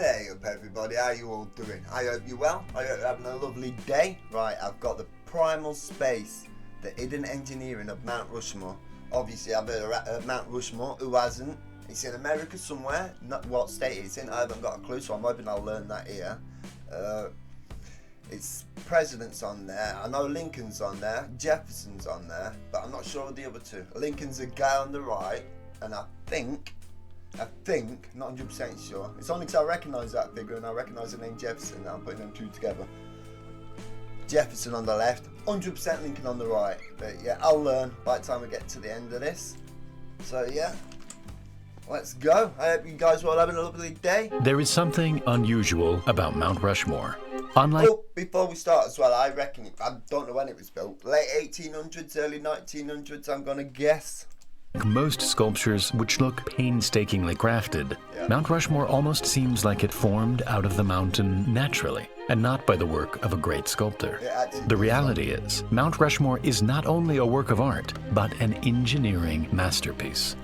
Hey up everybody, how you all doing? I hope you're well, I hope you're having a lovely day. Right, I've got the primal space, the hidden engineering of Mount Rushmore. Obviously I've heard of Mount Rushmore, who hasn't? It's in America somewhere, not what state it's in, I haven't got a clue, so I'm hoping I'll learn that here. It's President's on there, I know Lincoln's on there, Jefferson's on there, but I'm not sure of the other two. Lincoln's a guy on the right, and I think, not 100% sure, it's only because I recognise that figure and I recognise the name Jefferson, that I'm putting them two together. Jefferson on the left, 100% Lincoln on the right, but yeah, I'll learn by the time we get to the end of this. So yeah, let's go. I hope you guys are all having a lovely day. There is something unusual about Mount Rushmore. Unlike before we start as well, I reckon, I don't know when it was built, late 1800s, early 1900s, I'm gonna guess. most sculptures which look painstakingly crafted, Mount Rushmore almost seems like it formed out of the mountain naturally, and not by the work of a great sculptor. The reality is, Mount Rushmore is not only a work of art, but an engineering masterpiece.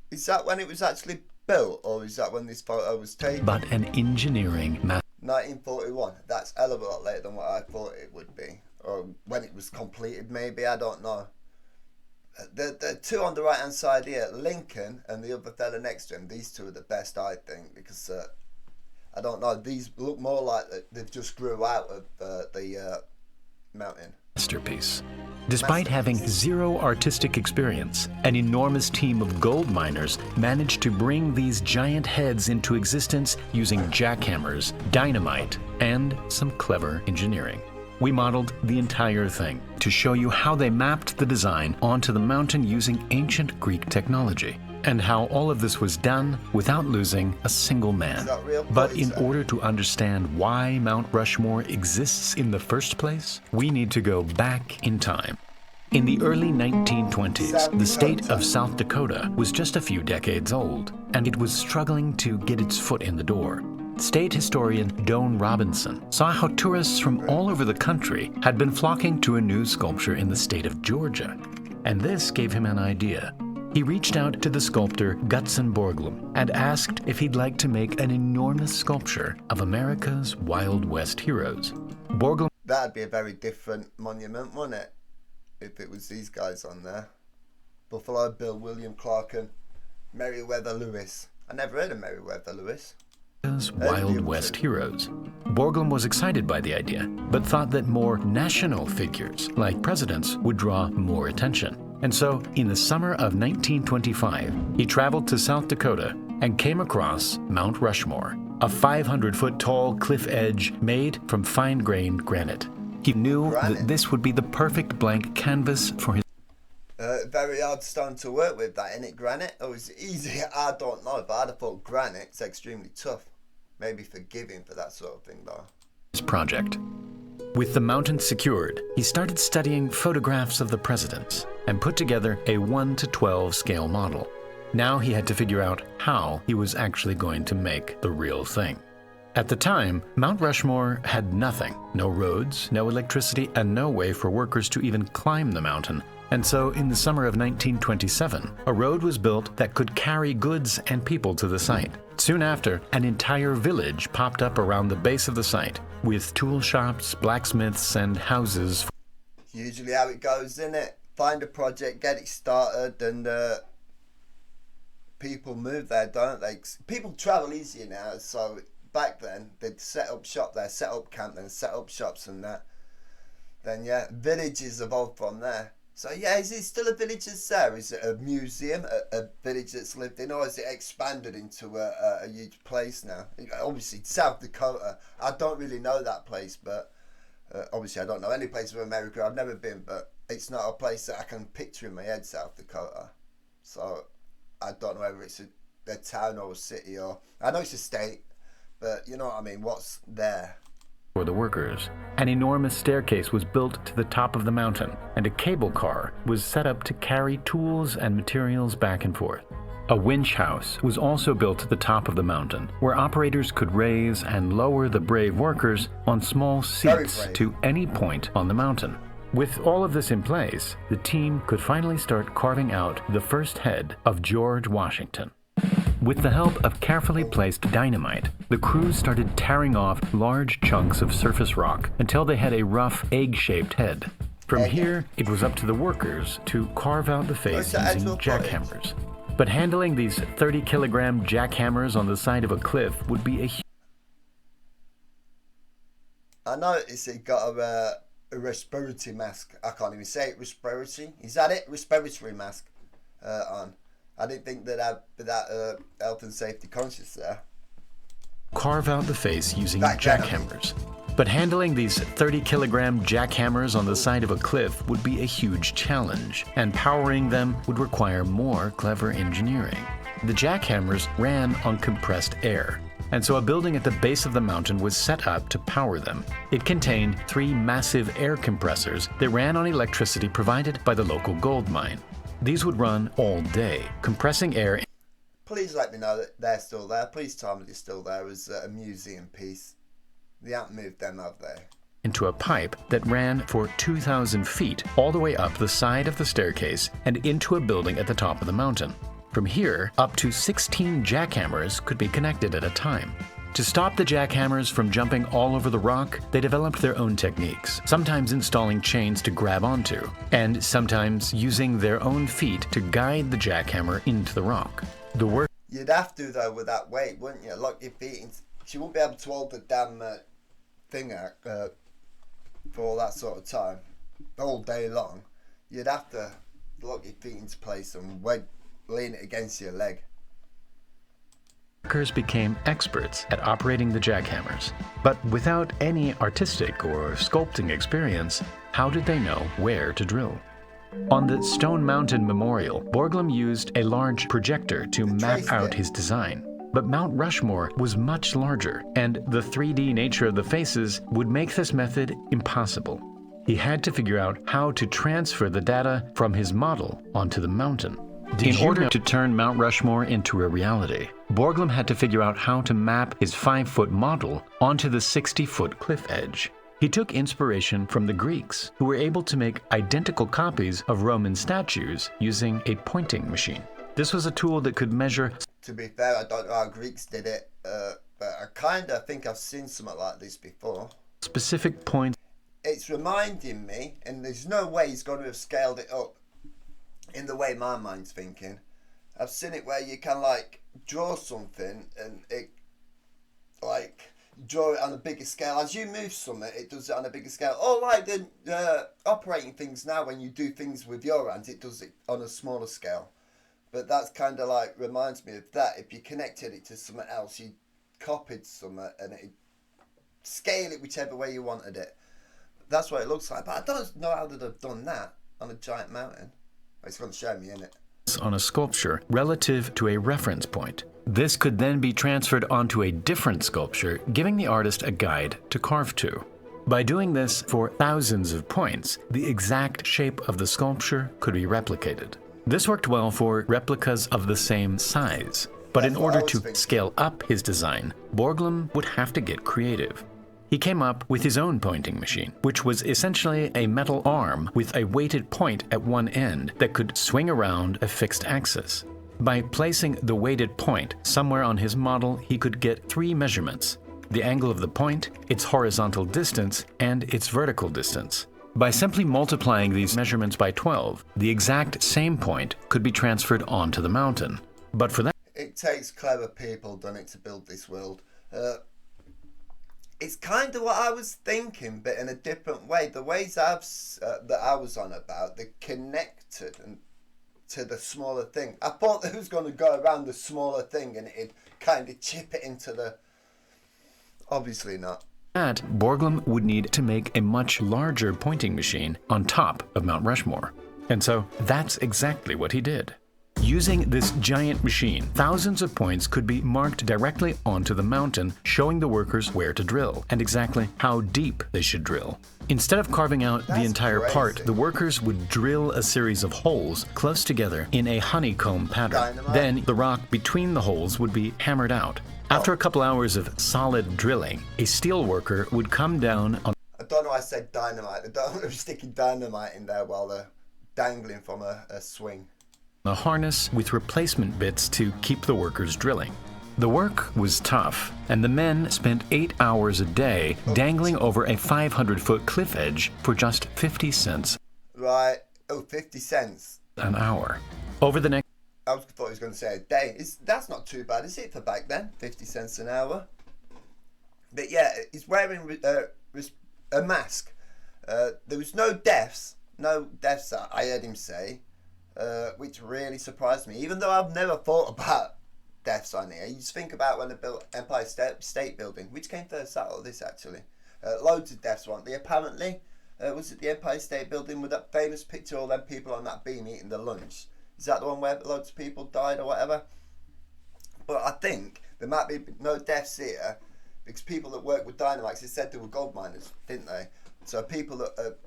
Is that when it was actually built, or is that when this photo was taken? But an engineering 1941. That's a hell of a lot later than what I thought it would be. Or when it was completed, maybe, I don't know. The two on the right hand side here, Lincoln and the other fella next to him, these two are the best, I think, because I don't know, these look more like they've just grew out of the mountain. Masterpiece. Despite having zero artistic experience, an enormous team of gold miners managed to bring these giant heads into existence using jackhammers, dynamite, and some clever engineering. We modeled the entire thing to show you how they mapped the design onto the mountain using ancient Greek technology, and how all of this was done without losing a single man. But in order to understand why Mount Rushmore exists in the first place, we need to go back in time. In the early 1920s, the state of South Dakota was just a few decades old, and it was struggling to get its foot in the door. State historian Doane Robinson saw how tourists from all over the country had been flocking to a new sculpture in the state of Georgia, and this gave him an idea. He reached out to the sculptor Gutzon Borglum and asked if he'd like to make an enormous sculpture of America's Wild West heroes. Borglum... That'd be a very different monument, wouldn't it? If it was these guys on there. Buffalo Bill, William Clark and Meriwether Lewis. I never heard of Meriwether Lewis. Wild West heroes. Borglum was excited by the idea, but thought that more national figures, like presidents, would draw more attention. And so, in the summer of 1925, he traveled to South Dakota and came across Mount Rushmore, a 500-foot tall cliff edge made from fine-grained granite. He knew that this would be the perfect blank canvas for his... Very hard stone to work with, that, isn't it? Granite? Oh, is it easy? I don't know, but I'd have thought granite's extremely tough. Maybe forgiving for that sort of thing, though. His project. With the mountain secured, he started studying photographs of the presidents and put together a 1:12 scale model. Now he had to figure out how he was actually going to make the real thing. At the time, Mount Rushmore had nothing. No roads, no electricity, and no way for workers to even climb the mountain. And so, in the summer of 1927, a road was built that could carry goods and people to the site. Soon after, an entire village popped up around the base of the site, with tool shops, blacksmiths, and houses. Usually how it goes, isn't it? Find a project, get it started, and people move there, don't they? People travel easier now, so back then, they'd set up shop there, set up camp, then set up shops and that. Then, yeah, villages evolved from there. So yeah, is it still a village that's there? Is it a museum, a village that's lived in, or has it expanded into a huge place now? Obviously, South Dakota, I don't really know that place, but obviously I don't know any place of America. I've never been, but it's not a place that I can picture in my head, South Dakota. So I don't know whether it's a town or a city, or I know it's a state, but you know what I mean, what's there? For the workers. An enormous staircase was built to the top of the mountain, and a cable car was set up to carry tools and materials back and forth. A winch house was also built at the top of the mountain, where operators could raise and lower the brave workers on small seats to any point on the mountain. With all of this in place, the team could finally start carving out the first head of George Washington. With the help of carefully placed dynamite, the crews started tearing off large chunks of surface rock until they had a rough egg-shaped head. From here, it was up to the workers to carve out the face using jackhammers. But handling these 30-kilogram jackhammers on the side of a cliff would be a huge... I noticed he got a respiratory mask. I can't even say it. Respiratory? Is that it? Respiratory mask on. I didn't think that health and safety conscious there. Carve out the face using jackhammers. But handling these 30-kilogram jackhammers on the side of a cliff would be a huge challenge, and powering them would require more clever engineering. The jackhammers ran on compressed air, and so a building at the base of the mountain was set up to power them. It contained 3 massive air compressors that ran on electricity provided by the local gold mine. These would run all day, compressing air. Please let me know that they're still there. Please tell me they're still there as a museum piece. They haven't moved them, have they? Into a pipe that ran for 2,000 feet all the way up the side of the staircase and into a building at the top of the mountain. From here, up to 16 jackhammers could be connected at a time. To stop the jackhammers from jumping all over the rock, they developed their own techniques, sometimes installing chains to grab onto, and sometimes using their own feet to guide the jackhammer into the rock. You'd have to, though, with that weight, wouldn't you? Lock your feet in. She wouldn't be able to hold the damn thing out for all that sort of time, all day long. You'd have to lock your feet into place and lean it against your leg. Workers became experts at operating the jackhammers, but without any artistic or sculpting experience, how did they know where to drill? On the Stone Mountain Memorial, Borglum used a large projector to map out his design. But Mount Rushmore was much larger, and the 3D nature of the faces would make this method impossible. He had to figure out how to transfer the data from his model onto the mountain. In order to turn Mount Rushmore into a reality, Borglum had to figure out how to map his 5-foot model onto the 60-foot cliff edge. He took inspiration from the Greeks, who were able to make identical copies of Roman statues using a pointing machine. This was a tool that could measure... To be fair, I don't know how Greeks did it, but I kind of think I've seen something like this before. Specific points. It's reminding me, and there's no way he's going to have scaled it up in the way my mind's thinking. I've seen it where you can like draw something and it like draw it on a bigger scale. As you move something, it does it on a bigger scale. Or like the operating things now, when you do things with your hands, it does it on a smaller scale. But that's kind of like reminds me of that. If you connected it to something else, you copied something and it scale it whichever way you wanted it. That's what it looks like. But I don't know how they'd have done that on a giant mountain. It's going to show me, isn't it? On a sculpture relative to a reference point. This could then be transferred onto a different sculpture, giving the artist a guide to carve to. By doing this for thousands of points, the exact shape of the sculpture could be replicated. This worked well for replicas of the same size, but in order to scale up his design, Borglum would have to get creative. He came up with his own pointing machine, which was essentially a metal arm with a weighted point at one end that could swing around a fixed axis. By placing the weighted point somewhere on his model, he could get 3 measurements: the angle of the point, its horizontal distance, and its vertical distance. By simply multiplying these measurements by 12, the exact same point could be transferred onto the mountain. But for that, it takes clever people, doesn't it, to build this world. It's kind of what I was thinking, but in a different way. The ways that I was on about, they're connected and to the smaller thing. I thought it was going to go around the smaller thing and it'd kind of chip it into the... Obviously not. Borglum would need to make a much larger pointing machine on top of Mount Rushmore. And so that's exactly what he did. Using this giant machine, thousands of points could be marked directly onto the mountain, showing the workers where to drill and exactly how deep they should drill. Instead of carving out the entire part, the workers would drill a series of holes close together in a honeycomb pattern. Then the rock between the holes would be hammered out. After a couple hours of solid drilling, a steel worker would come down on... I don't know why I said dynamite. They don't want to be sticking dynamite in there while they're dangling from a swing. a harness with replacement bits to keep the workers drilling. The work was tough, and the men spent 8 hours a day dangling over a 500-foot cliff edge for just 50 cents. Right. Oh, 50 cents. An hour. Over the next... I thought he was going to say a day. That's not too bad, is it, for back then? 50 cents an hour. But yeah, he's wearing a mask. There was no deaths that I heard him say, which really surprised me. Even though I've never thought about deaths on here. You just think about when they built Empire State Building, which came first, that or this actually. Loads of deaths, weren't they? Apparently, was it the Empire State Building with that famous picture of all them people on that beam eating their lunch? Is that the one where loads of people died or whatever? But I think there might be no deaths here because people that work with dynamite, they said they were gold miners, didn't they? So people that are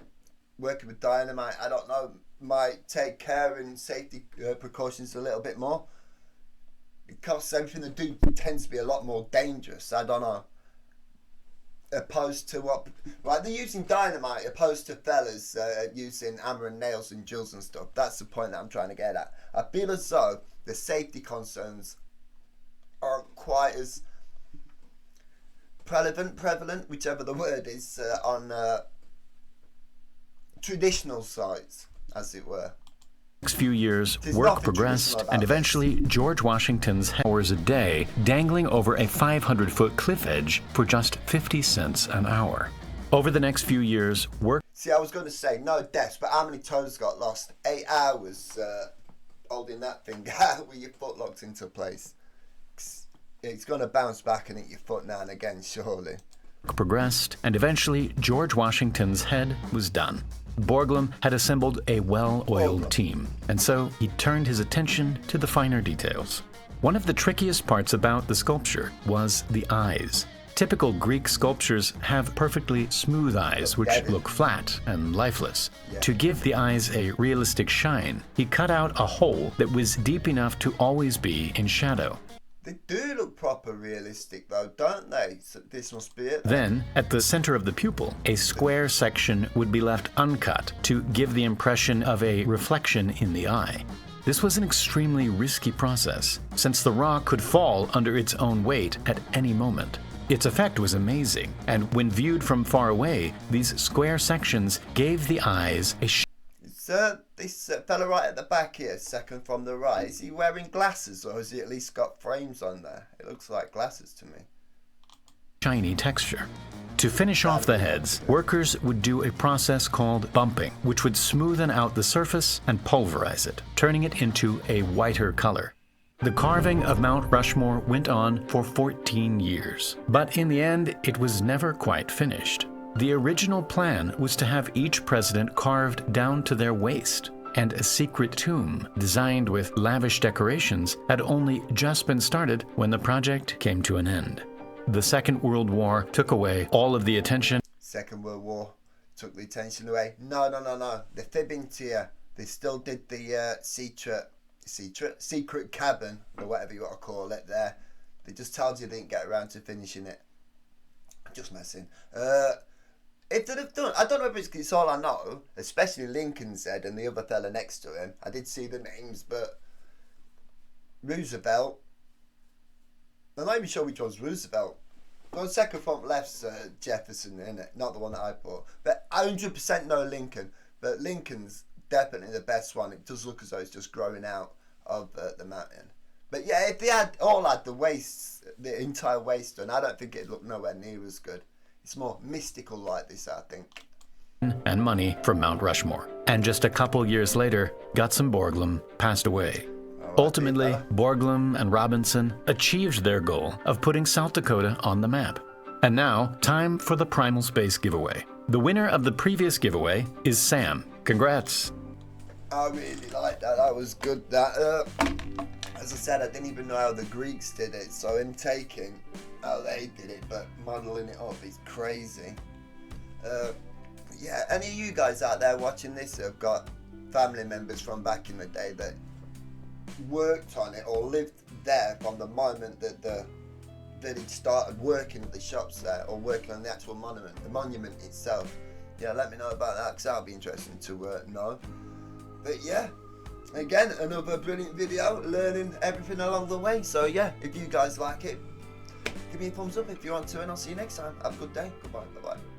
working with dynamite, I don't know, might take care and safety precautions a little bit more. Because everything they do tends to be a lot more dangerous. I don't know. Opposed to what... Right, they're using dynamite opposed to fellas using hammer and nails and drills and stuff. That's the point that I'm trying to get at. I feel as though the safety concerns aren't quite as prevalent, whichever the word is, on traditional sites, as it were. Next few years, work progressed, and eventually George Washington's hours a day dangling over a 500-foot cliff edge for just 50 cents an hour. Over the next few years, work... See, I was going to say no deaths, but how many toes got lost? 8 hours holding that thing out with your foot locked into place. It's going to bounce back and hit your foot now and again, surely. Progressed, and eventually George Washington's head was done. Borglum had assembled a well-oiled team, and so he turned his attention to the finer details. One of the trickiest parts about the sculpture was the eyes. Typical Greek sculptures have perfectly smooth eyes which look flat and lifeless. To give the eyes a realistic shine, he cut out a hole that was deep enough to always be in shadow. They do look proper realistic though, don't they? So this must be it. Then, at the center of the pupil, a square section would be left uncut to give the impression of a reflection in the eye. This was an extremely risky process, since the rock could fall under its own weight at any moment. Its effect was amazing, and when viewed from far away, these square sections gave the eyes a this fella right at the back here, second from the right, is he wearing glasses or has he at least got frames on there? It looks like glasses to me. Shiny texture. To finish off the heads, workers would do a process called bumping, which would smoothen out the surface and pulverize it, turning it into a whiter color. The carving of Mount Rushmore went on for 14 years, but in the end, it was never quite finished. The original plan was to have each president carved down to their waist, and a secret tomb designed with lavish decorations had only just been started when the project came to an end. The Second World War took away all of the attention. Second World War took the attention away. No. They're fibbing to you. They still did the secret cabin, or whatever you want to call it there. They just told you they didn't get around to finishing it. I'm just messing. If they'd have done, I don't know if it's all I know, especially Lincoln's head and the other fella next to him. I did see the names, but Roosevelt, I'm not even sure which one's Roosevelt. The second from left's Jefferson, innit? Not the one that I put. But 100% no Lincoln. But Lincoln's definitely the best one. It does look as though it's just growing out of the mountain. But yeah, if they all had the waist, the entire waist done, I don't think it'd look nowhere near as good. It's more mystical like this, I think. And money from Mount Rushmore. And just a couple years later, Gutzon Borglum passed away. Ultimately, Borglum and Robinson achieved their goal of putting South Dakota on the map. And now, time for the Primal Space giveaway. The winner of the previous giveaway is Sam. Congrats. I really like that. That was good. That, as I said, I didn't even know how the Greeks did it. So him taking how they did it, but modelling it up is crazy. Yeah, any of you guys out there watching this have got family members from back in the day that worked on it or lived there from the moment that the village started working at the shops there or working on the actual monument itself? Yeah, let me know about that because that'll be interesting to know. But yeah, Again, another brilliant video, learning everything along the way. So yeah, if you guys like it, give me a thumbs up if you want to, and I'll see you next time. Have a good day. Goodbye. Bye bye.